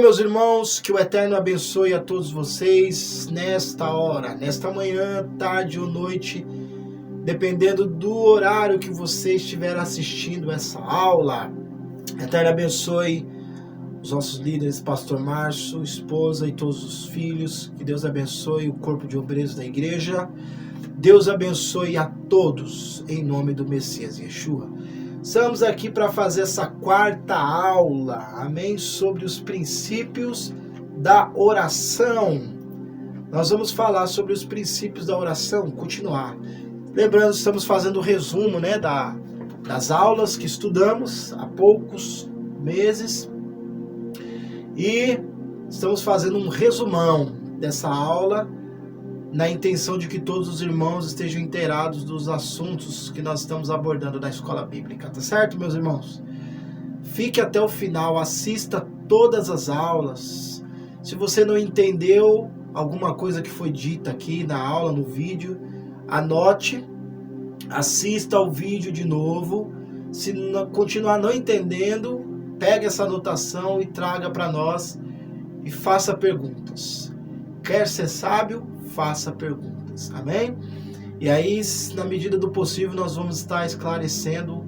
Bom, meus irmãos, que o Eterno abençoe a todos vocês nesta hora, nesta manhã, tarde ou noite, dependendo do horário que você estiver assistindo essa aula. Eterno abençoe os nossos líderes, Pastor Márcio, esposa e todos os filhos. Que Deus abençoe o corpo de obreiros da igreja. Deus abençoe a todos, em nome do Messias Yeshua. Estamos aqui para fazer essa quarta aula, amém? Sobre os princípios da oração. Nós vamos falar sobre os princípios da oração, continuar. Lembrando, estamos fazendo o resumo, né, das aulas que estudamos há poucos meses. E estamos fazendo um resumão dessa aula, na intenção de que todos os irmãos estejam inteirados dos assuntos que nós estamos abordando na escola bíblica, tá certo, meus irmãos? Fique até o final, assista todas as aulas. Se você não entendeu alguma coisa que foi dita aqui na aula, no vídeo, anote, assista ao vídeo de novo. Se continuar não entendendo, pegue essa anotação e traga para nós e faça perguntas. Quer ser sábio? Faça perguntas, amém? E aí, na medida do possível, nós vamos estar esclarecendo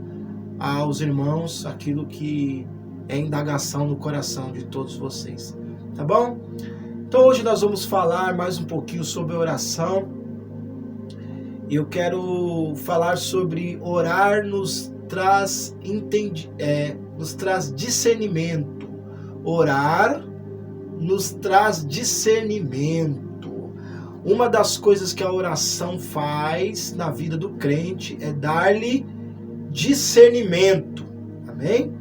aos irmãos aquilo que é indagação no coração de todos vocês, tá bom? Então hoje nós vamos falar mais um pouquinho sobre oração. Eu quero falar sobre orar nos traz discernimento. Orar nos traz discernimento. Uma das coisas que a oração faz na vida do crente é dar-lhe discernimento, amém?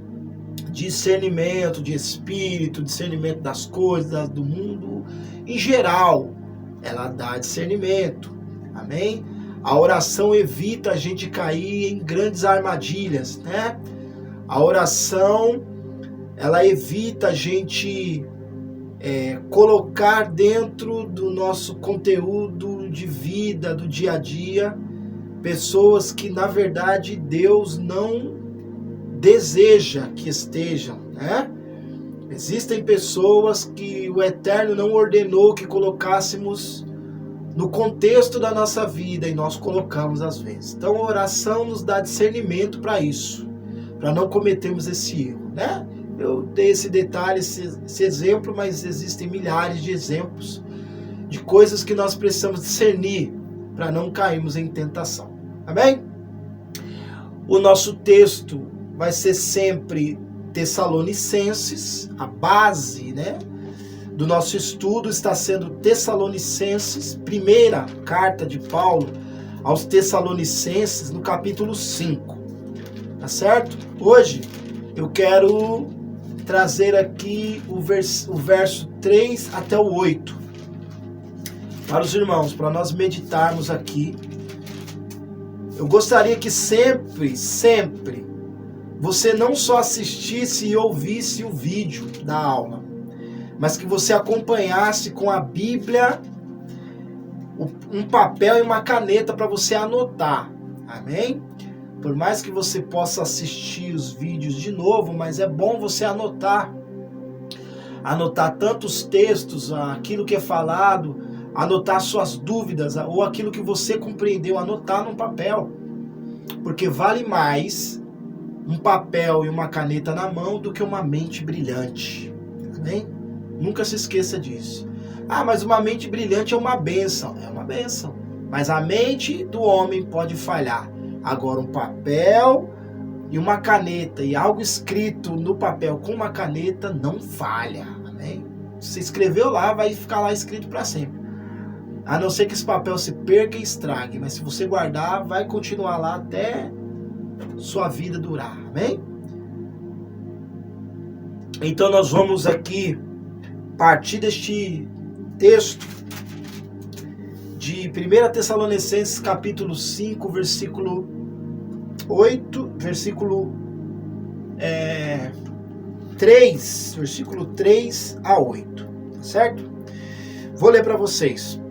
Discernimento de espírito, discernimento das coisas, do mundo em geral. Ela dá discernimento, amém? A oração evita a gente cair em grandes armadilhas, né? A oração, ela evita a gente colocar dentro do nosso conteúdo de vida, do dia a dia, pessoas que na verdade Deus não deseja que estejam, né? Existem pessoas que o Eterno não ordenou que colocássemos no contexto da nossa vida e nós colocamos às vezes. Então a oração nos dá discernimento para isso, para não cometermos esse erro, né? Eu dei esse detalhe, esse exemplo, mas existem milhares de exemplos de coisas que nós precisamos discernir para não cairmos em tentação. Amém? O nosso texto vai ser sempre Tessalonicenses, a base, né, do nosso estudo está sendo Tessalonicenses, primeira carta de Paulo aos Tessalonicenses, no capítulo 5. Tá certo? Hoje eu quero trazer aqui o verso 3 até o 8 para os irmãos, para nós meditarmos aqui. Eu gostaria que sempre você não só assistisse e ouvisse o vídeo da aula, mas que você acompanhasse com a Bíblia, um papel e uma caneta para você anotar, amém? Por mais que você possa assistir os vídeos de novo, mas é bom você anotar tantos textos, aquilo que é falado, anotar suas dúvidas, ou aquilo que você compreendeu, anotar num papel. Porque vale mais um papel e uma caneta na mão do que uma mente brilhante. Amém? Nunca se esqueça disso. Ah, mas uma mente brilhante é uma bênção. É uma bênção. Mas a mente do homem pode falhar. Agora, um papel e uma caneta e algo escrito no papel com uma caneta não falha. Amém? Se escreveu lá, vai ficar lá escrito para sempre. A não ser que esse papel se perca e estrague. Mas se você guardar, vai continuar lá até sua vida durar. Amém? Então nós vamos aqui partir deste texto de 1 Tessalonicenses capítulo 5, versículo 8, versículo 3, versículo 3 a 8, tá certo? Vou ler para vocês.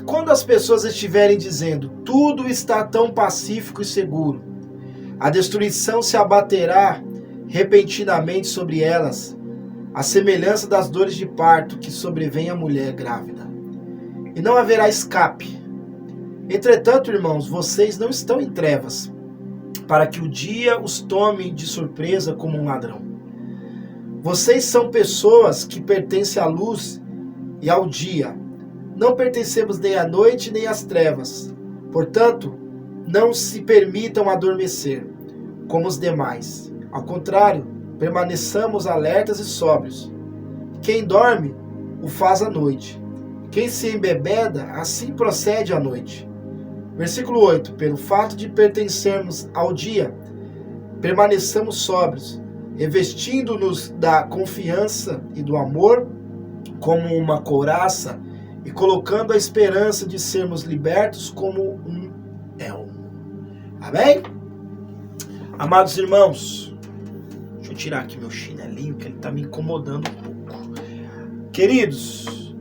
Quando as pessoas estiverem dizendo, tudo está tão pacífico e seguro, a destruição se abaterá repentinamente sobre elas, a semelhança das dores de parto que sobrevém à mulher grávida. E não haverá escape. Entretanto, irmãos, vocês não estão em trevas, para que o dia os tome de surpresa como um ladrão. Vocês são pessoas que pertencem à luz e ao dia. Não pertencemos nem à noite nem às trevas. Portanto, não se permitam adormecer, como os demais. Ao contrário, permaneçamos alertas e sóbrios. Quem dorme, o faz à noite. Quem se embebeda, assim procede à noite. Versículo 8. Pelo fato de pertencermos ao dia, permaneçamos sóbrios, revestindo-nos da confiança e do amor como uma couraça e colocando a esperança de sermos libertos como um elmo. Amém? Amados irmãos, deixa eu tirar aqui meu chinelinho, que ele está me incomodando um pouco. Queridos,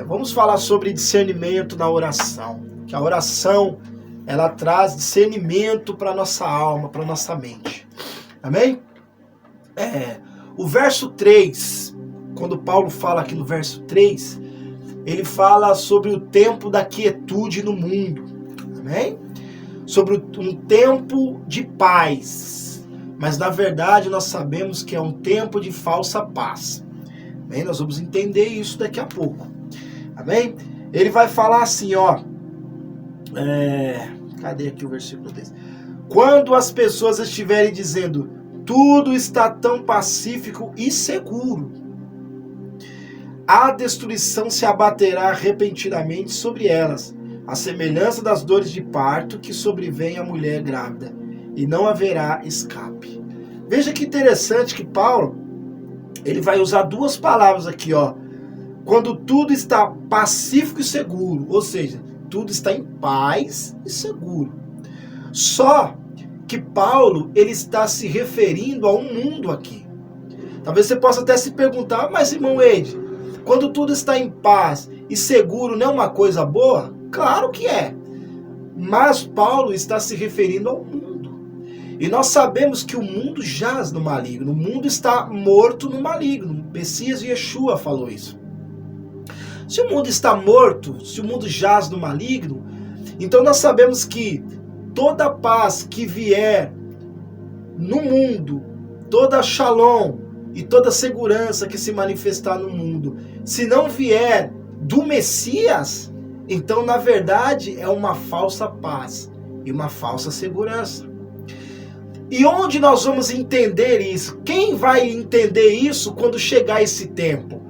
vamos falar sobre discernimento na oração. Que a oração, ela traz discernimento para a nossa alma, para a nossa mente. Amém? O verso 3, quando Paulo fala aqui no verso 3, ele fala sobre o tempo da quietude no mundo. Amém? Sobre um tempo de paz. Mas na verdade nós sabemos que é um tempo de falsa paz. Amém? Nós vamos entender isso daqui a pouco. Amém? Ele vai falar assim, ó. Cadê aqui o versículo 10? Quando as pessoas estiverem dizendo, tudo está tão pacífico e seguro, a destruição se abaterá repentinamente sobre elas, a semelhança das dores de parto que sobrevém à mulher grávida, e não haverá escape. Veja que interessante que Paulo, ele vai usar duas palavras aqui, ó. Quando tudo está pacífico e seguro, ou seja, tudo está em paz e seguro. Só que Paulo, ele está se referindo a um mundo aqui. Talvez você possa até se perguntar, mas irmão Eide, quando tudo está em paz e seguro não é uma coisa boa? Claro que é. Mas Paulo está se referindo ao mundo. E nós sabemos que o mundo jaz no maligno. O mundo está morto no maligno. Messias e Yeshua falou isso. Se o mundo está morto, se o mundo jaz no maligno, então nós sabemos que toda paz que vier no mundo, toda shalom e toda segurança que se manifestar no mundo, se não vier do Messias, então na verdade é uma falsa paz e uma falsa segurança. E onde nós vamos entender isso? Quem vai entender isso quando chegar esse tempo?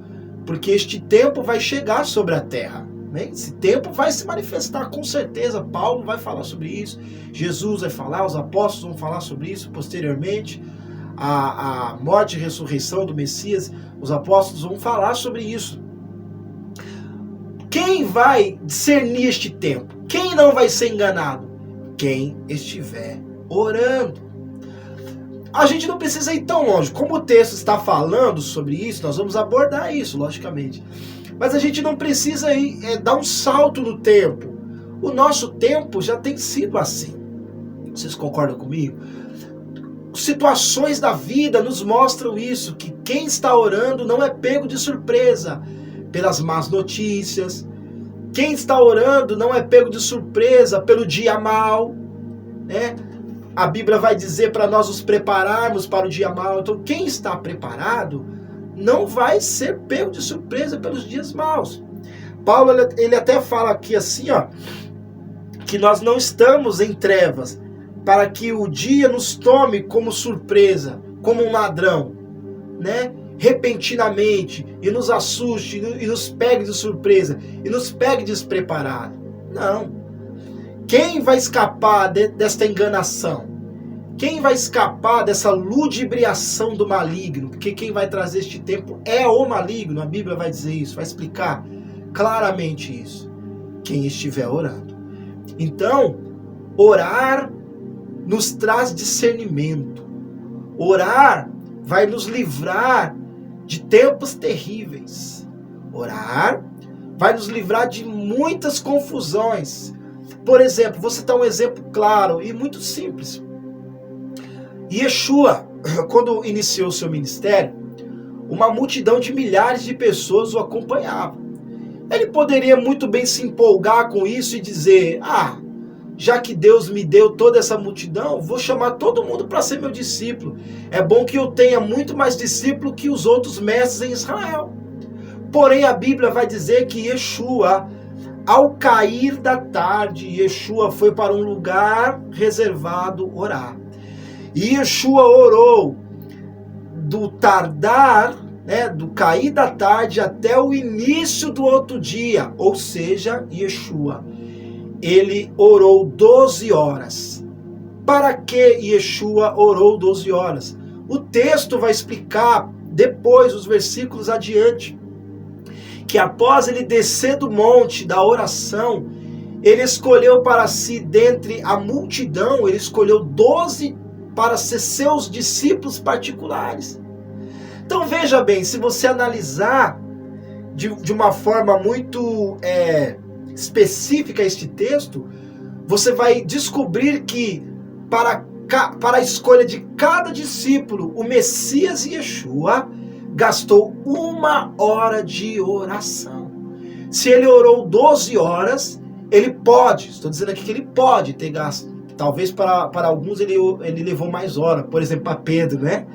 Porque este tempo vai chegar sobre a terra. Né? Esse tempo vai se manifestar com certeza. Paulo vai falar sobre isso. Jesus vai falar, os apóstolos vão falar sobre isso posteriormente. A morte e ressurreição do Messias, os apóstolos vão falar sobre isso. Quem vai discernir este tempo? Quem não vai ser enganado? Quem estiver orando. A gente não precisa ir tão longe. Como o texto está falando sobre isso, nós vamos abordar isso, logicamente. Mas a gente não precisa ir, dar um salto no tempo. O nosso tempo já tem sido assim. Vocês concordam comigo? Situações da vida nos mostram isso, que quem está orando não é pego de surpresa pelas más notícias. Quem está orando não é pego de surpresa pelo dia mau, né? A Bíblia vai dizer para nós nos prepararmos para o dia mau. Então, quem está preparado não vai ser pego de surpresa pelos dias maus. Paulo, ele até fala aqui assim, ó, que nós não estamos em trevas, para que o dia nos tome como surpresa, como um ladrão, né? Repentinamente, e nos assuste, e nos pegue de surpresa, e nos pegue despreparado. Não. Quem vai escapar desta enganação? Quem vai escapar dessa ludibriação do maligno? Porque quem vai trazer este tempo é o maligno. A Bíblia vai dizer isso, vai explicar claramente isso. Quem estiver orando. Então, orar nos traz discernimento. Orar vai nos livrar de tempos terríveis. Orar vai nos livrar de muitas confusões. Por exemplo, vou citar um exemplo claro e muito simples. Yeshua, quando iniciou seu ministério, uma multidão de milhares de pessoas o acompanhava. Ele poderia muito bem se empolgar com isso e dizer: já que Deus me deu toda essa multidão, vou chamar todo mundo para ser meu discípulo. É bom que eu tenha muito mais discípulo que os outros mestres em Israel. Porém, a Bíblia vai dizer que Yeshua, ao cair da tarde, Yeshua foi para um lugar reservado orar. E Yeshua orou do tardar, do cair da tarde até o início do outro dia. Ou seja, Yeshua, ele orou 12 horas. Para que Yeshua orou 12 horas? O texto vai explicar depois, os versículos adiante, que após ele descer do monte da oração, ele escolheu para si, dentre a multidão, ele escolheu 12 para ser seus discípulos particulares. Então veja bem, se você analisar de uma forma muito específica este texto, você vai descobrir que para a escolha de cada discípulo, o Messias Yeshua gastou 1 hora de oração. Se ele orou 12 horas, ele pode, estou dizendo aqui que ele pode ter gasto, talvez para alguns ele levou mais hora, por exemplo, para Pedro, né?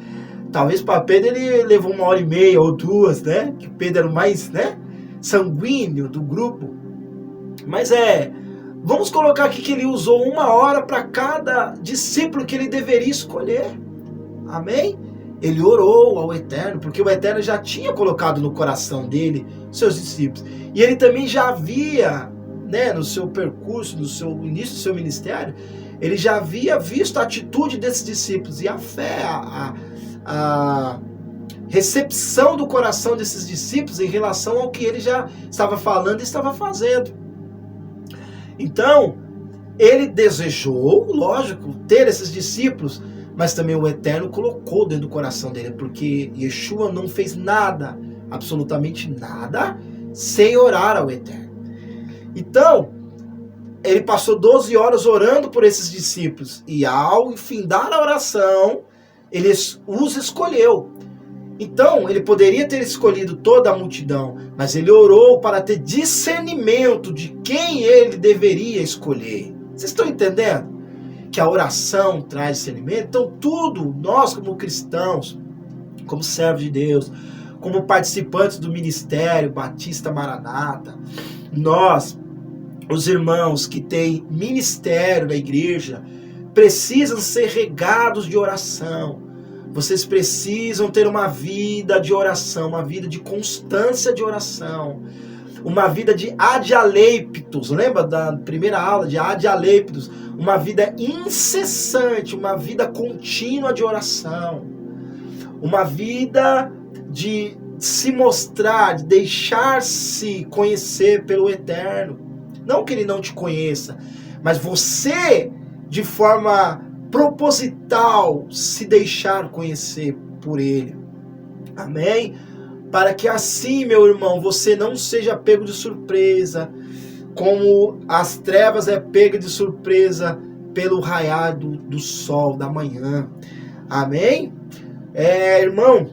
Talvez para Pedro ele levou 1h30 ou 2, né? Que Pedro era o mais, sanguíneo do grupo. Mas vamos colocar aqui que ele usou 1 hora para cada discípulo que ele deveria escolher. Amém? Ele orou ao Eterno, porque o Eterno já tinha colocado no coração dele seus discípulos. E ele também já havia, no seu percurso, no seu início do seu ministério, ele já havia visto a atitude desses discípulos e a fé, a recepção do coração desses discípulos em relação ao que ele já estava falando e estava fazendo. Então, ele desejou, lógico, ter esses discípulos, mas também o Eterno colocou dentro do coração dele, porque Yeshua não fez nada, absolutamente nada, sem orar ao Eterno. Então, ele passou 12 horas orando por esses discípulos, e ao findar a oração, ele os escolheu. Então, ele poderia ter escolhido toda a multidão, mas ele orou para ter discernimento de quem ele deveria escolher. Vocês estão entendendo? Que a oração traz discernimento. Então, tudo, nós como cristãos, como servos de Deus, como participantes do ministério Batista Maranata, nós, os irmãos que têm ministério na igreja, precisam ser regados de oração. Vocês precisam ter uma vida de oração, uma vida de constância de oração, uma vida de adialeipitos. Lembra da primeira aula de adialeipitos? Uma vida incessante, uma vida contínua de oração, uma vida de se mostrar, de deixar-se conhecer pelo Eterno. Não que ele não te conheça, mas você, de forma proposital, se deixar conhecer por ele. Amém? Para que assim, meu irmão, você não seja pego de surpresa, como as trevas é pega de surpresa pelo raiar do sol da manhã. Amém? Irmão,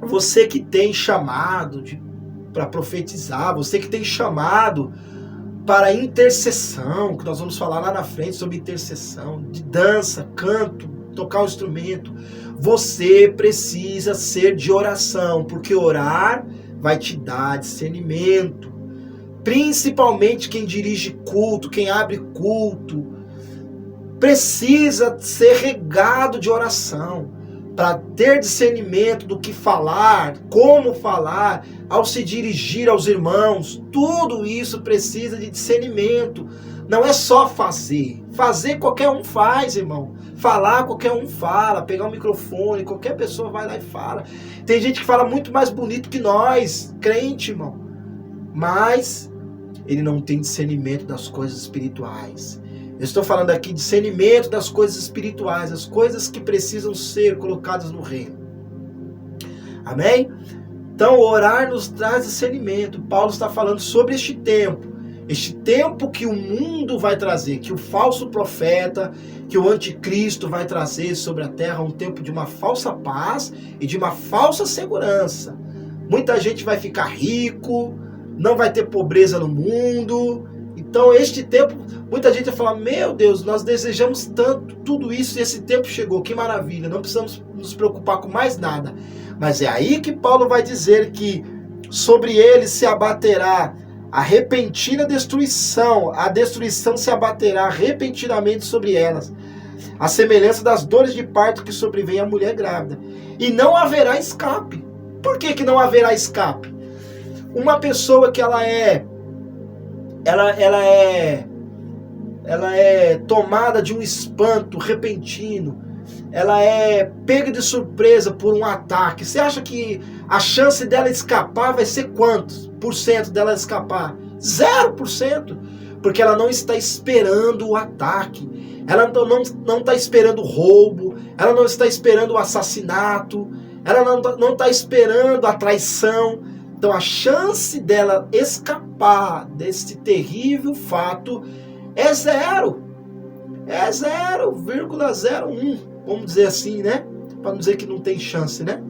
você que tem chamado para profetizar, você que tem chamado para intercessão, que nós vamos falar lá na frente sobre intercessão, de dança, canto, tocar um instrumento, você precisa ser de oração, porque orar vai te dar discernimento. Principalmente quem dirige culto, quem abre culto, precisa ser regado de oração, para ter discernimento do que falar, como falar, ao se dirigir aos irmãos. Tudo isso precisa de discernimento. Não é só fazer. Fazer qualquer um faz, irmão. Falar qualquer um fala. Pegar um microfone, qualquer pessoa vai lá e fala. Tem gente que fala muito mais bonito que nós, crente, irmão. Mas ele não tem discernimento das coisas espirituais. Eu estou falando aqui de discernimento das coisas espirituais, as coisas que precisam ser colocadas no reino. Amém? Então, orar nos traz discernimento. Paulo está falando sobre este tempo. Este tempo que o mundo vai trazer, que o falso profeta, que o anticristo vai trazer sobre a terra, um tempo de uma falsa paz e de uma falsa segurança. Muita gente vai ficar rico, não vai ter pobreza no mundo. Então este tempo, muita gente vai falar, meu Deus, nós desejamos tanto tudo isso e esse tempo chegou, que maravilha, não precisamos nos preocupar com mais nada. Mas é aí que Paulo vai dizer que sobre eles se abaterá a repentina destruição, a destruição se abaterá repentinamente sobre elas, a semelhança das dores de parto que sobrevém à mulher grávida. E não haverá escape. Por que não haverá escape? Uma pessoa que ela é tomada de um espanto repentino, ela é pega de surpresa por um ataque. Você acha que a chance dela escapar vai ser quantos por cento dela escapar? 0%, porque ela não está esperando o ataque, ela não está esperando o roubo, ela não está esperando o assassinato, ela não está esperando a traição. Então a chance dela escapar desse terrível fato é 0. É 0,01. Vamos dizer assim, né? Para não dizer que não tem chance, né?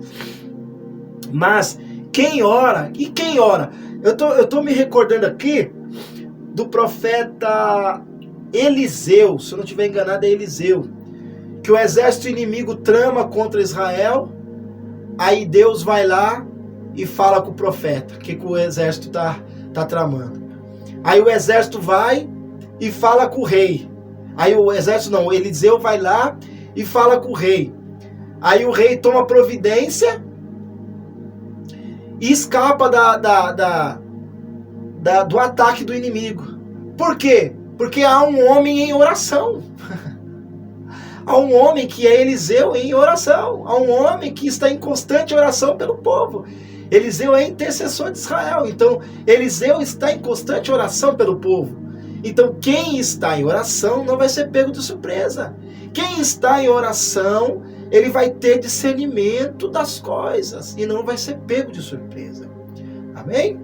Mas quem ora, e quem ora? Eu tô me recordando aqui do profeta Eliseu, se eu não estiver enganado é Eliseu, que o exército inimigo trama contra Israel, aí Deus vai lá e fala com o profeta, que o exército tá tramando. Aí o exército vai e fala com o rei. Aí o exército não, Eliseu vai lá e fala com o rei. Aí o rei toma providência e escapa do ataque do inimigo. Por quê? Porque há um homem em oração. Há um homem que é Eliseu em oração. Há um homem que está em constante oração pelo povo. Eliseu é intercessor de Israel. Então, Eliseu está em constante oração pelo povo. Então, quem está em oração não vai ser pego de surpresa. Quem está em oração, ele vai ter discernimento das coisas e não vai ser pego de surpresa. Amém?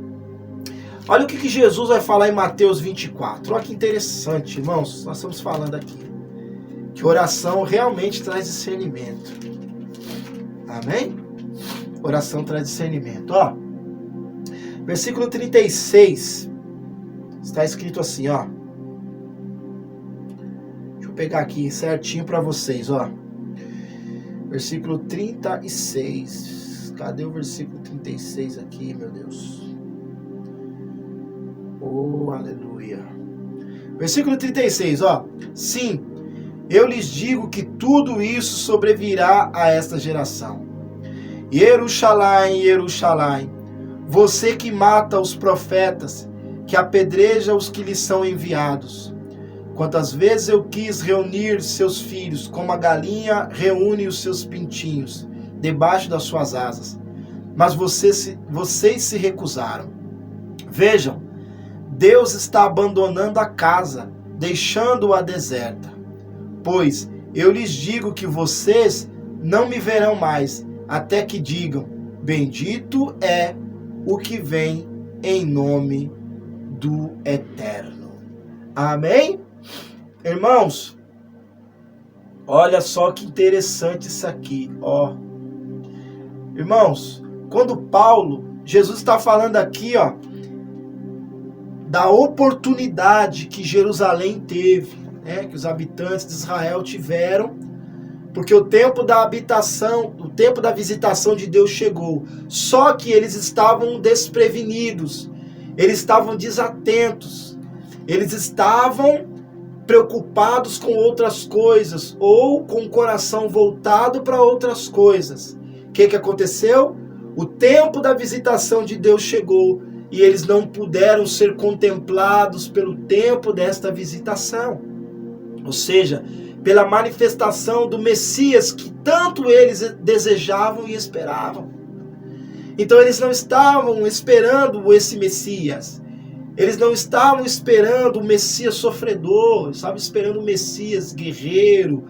Olha o que Jesus vai falar em Mateus 24. Olha que interessante, irmãos. Nós estamos falando aqui que oração realmente traz discernimento. Amém? Oração traz discernimento. Ó, versículo 36. Está escrito assim, ó. Deixa eu pegar aqui certinho para vocês, ó. Versículo 36. Cadê o versículo 36 aqui, meu Deus? Oh, aleluia. Versículo 36, ó. Sim, eu lhes digo que tudo isso sobrevirá a esta geração. Jerusalém, Jerusalém, você que mata os profetas, que apedreja os que lhes são enviados. Quantas vezes eu quis reunir seus filhos, como a galinha reúne os seus pintinhos, debaixo das suas asas. Mas vocês se recusaram. Vejam, Deus está abandonando a casa, deixando-a deserta. Pois eu lhes digo que vocês não me verão mais, até que digam, bendito é o que vem em nome do Eterno. Amém? Irmãos, olha só que interessante isso aqui, ó. Irmãos, quando Jesus está falando aqui, ó, da oportunidade que Jerusalém teve, né, que os habitantes de Israel tiveram, porque o tempo da habitação, o tempo da visitação de Deus chegou. Só que eles estavam desprevenidos, eles estavam desatentos, eles estavam preocupados com outras coisas ou com o coração voltado para outras coisas. O que aconteceu? O tempo da visitação de Deus chegou e eles não puderam ser contemplados pelo tempo desta visitação. Ou seja, pela manifestação do Messias que tanto eles desejavam e esperavam. Então eles não estavam esperando esse Messias. Eles não estavam esperando o Messias sofredor. Eles estavam esperando o Messias guerreiro,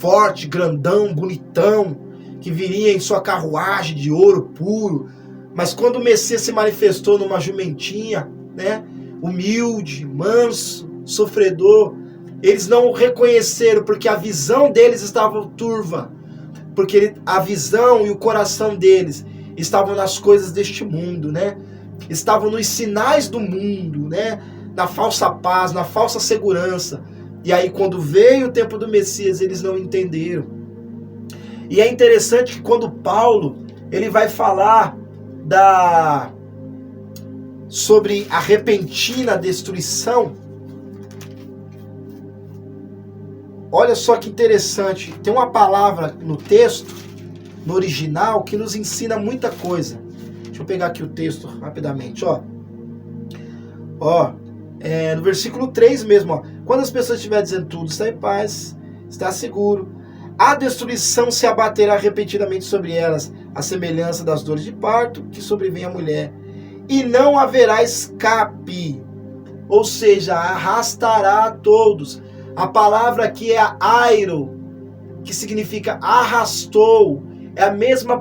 forte, grandão, bonitão, que viria em sua carruagem de ouro puro. Mas quando o Messias se manifestou numa jumentinha, né, humilde, manso, sofredor. Eles não o reconheceram porque a visão deles estava turva, porque a visão e o coração deles estavam nas coisas deste mundo, né? Estavam nos sinais do mundo, né? Na falsa paz, na falsa segurança. E aí quando veio o tempo do Messias, eles não entenderam. E é interessante que quando Paulo, ele vai falar sobre a repentina destruição, olha só que interessante, tem uma palavra no texto, no original, que nos ensina muita coisa. Deixa eu pegar aqui o texto rapidamente, ó. No versículo 3 mesmo, ó. Quando as pessoas estiverem dizendo tudo está em paz, está seguro, a destruição se abaterá repentinamente sobre elas, a semelhança das dores de parto que sobrevém à mulher, e não haverá escape, ou seja, arrastará a todos. A palavra aqui é airo, que significa arrastou. É a mesma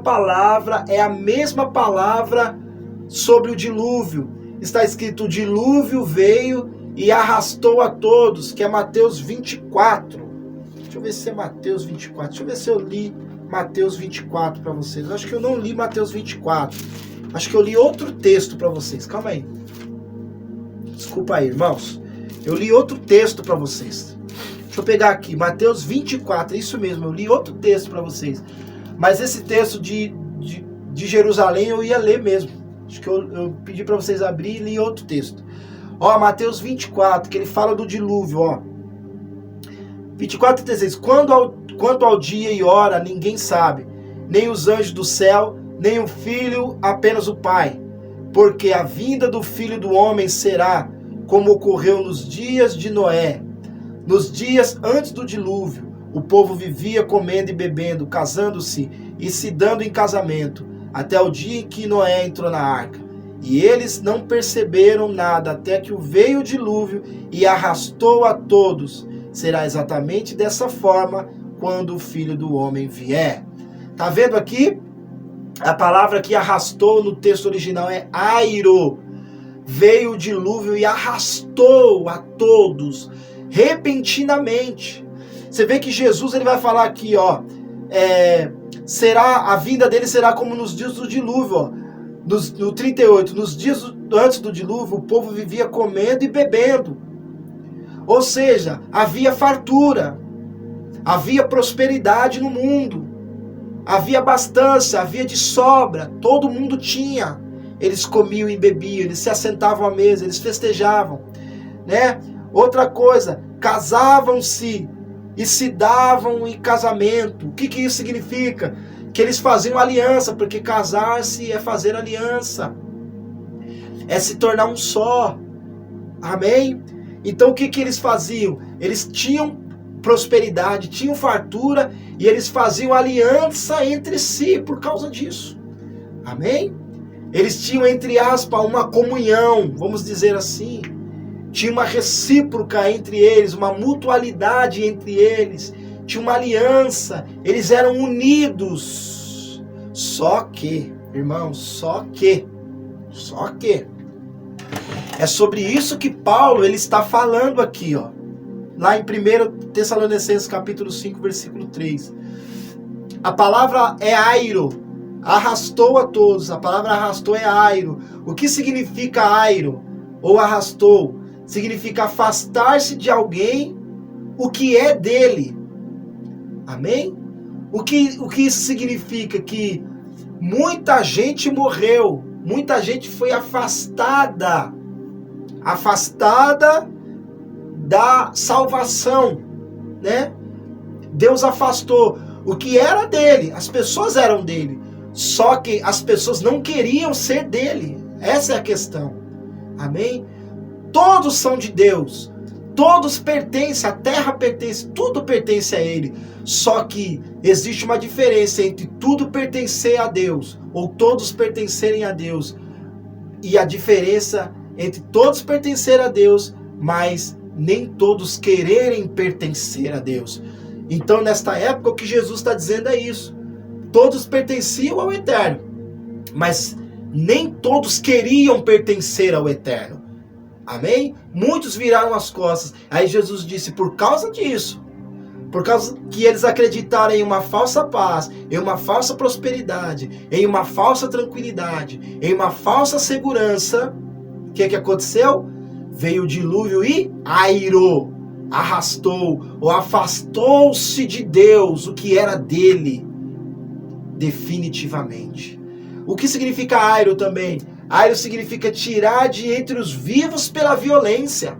palavra sobre o dilúvio. Está escrito: o dilúvio veio e arrastou a todos, que é Mateus 24. Deixa eu ver se é Mateus 24. Deixa eu ver se eu li Mateus 24 para vocês. Eu acho que eu não li Mateus 24. Acho que eu li outro texto para vocês. Calma aí. Desculpa aí, irmãos. Eu li outro texto para vocês. Deixa eu pegar aqui, Mateus 24, isso mesmo, eu li outro texto para vocês. Mas esse texto de Jerusalém eu ia ler mesmo. Acho que eu pedi para vocês abrir e li outro texto. Ó, Mateus 24, que ele fala do dilúvio, ó. 24 e 36. Quanto ao dia e hora, ninguém sabe, nem os anjos do céu, nem o Filho, apenas o Pai. Porque a vinda do Filho do Homem será como ocorreu nos dias de Noé. Nos dias antes do dilúvio, o povo vivia comendo e bebendo, casando-se e se dando em casamento, até o dia em que Noé entrou na arca. E eles não perceberam nada até que veio o dilúvio e arrastou a todos. Será exatamente dessa forma quando o Filho do Homem vier. Tá vendo aqui? A palavra que arrastou no texto original é airo. Veio o dilúvio e arrastou a todos repentinamente. Você vê que Jesus, ele vai falar aqui, ó, a vinda dele será como nos dias do dilúvio, ó. No 38, nos dias antes do dilúvio, o povo vivia comendo e bebendo. Ou seja, havia fartura, havia prosperidade no mundo, havia abastança, havia de sobra, todo mundo tinha. Eles comiam e bebiam, eles se assentavam à mesa, eles festejavam, né? Outra coisa, casavam-se e se davam em casamento. O que isso significa? Que eles faziam aliança, porque casar-se é fazer aliança, é se tornar um só. Amém? Então o que eles faziam? Eles tinham prosperidade, tinham fartura e eles faziam aliança entre si por causa disso. Amém? Eles tinham, entre aspas, uma comunhão, vamos dizer assim. Tinha uma recíproca entre eles, uma mutualidade entre eles. Tinha uma aliança, eles eram unidos. Só que, irmãos, só que. É sobre isso que Paulo, ele está falando aqui, ó. Lá em 1 Tessalonicenses capítulo 5, versículo 3. A palavra é airo, arrastou a todos. A palavra arrastou é airo. O que significa airo ou arrastou? Significa afastar-se de alguém o que é dele. Amém? O que isso significa? Que muita gente morreu, muita gente foi afastada da salvação, né? Deus afastou o que era dele, as pessoas eram dele, só que as pessoas não queriam ser dele. Essa é a questão. Amém? Todos são de Deus, todos pertencem, a terra pertence, tudo pertence a Ele. Só que existe uma diferença entre tudo pertencer a Deus, ou todos pertencerem a Deus, e a diferença entre todos pertencer a Deus, mas nem todos quererem pertencer a Deus. Então, nesta época, o que Jesus está dizendo é isso. Todos pertenciam ao Eterno, mas nem todos queriam pertencer ao Eterno. Amém? Muitos viraram as costas. Aí Jesus disse, por causa disso, por causa que eles acreditaram em uma falsa paz, em uma falsa prosperidade, em uma falsa tranquilidade, em uma falsa segurança, o que aconteceu? Veio o dilúvio e airou, arrastou ou afastou-se de Deus o que era dele, definitivamente. O que significa airo também? Airo significa tirar de entre os vivos pela violência.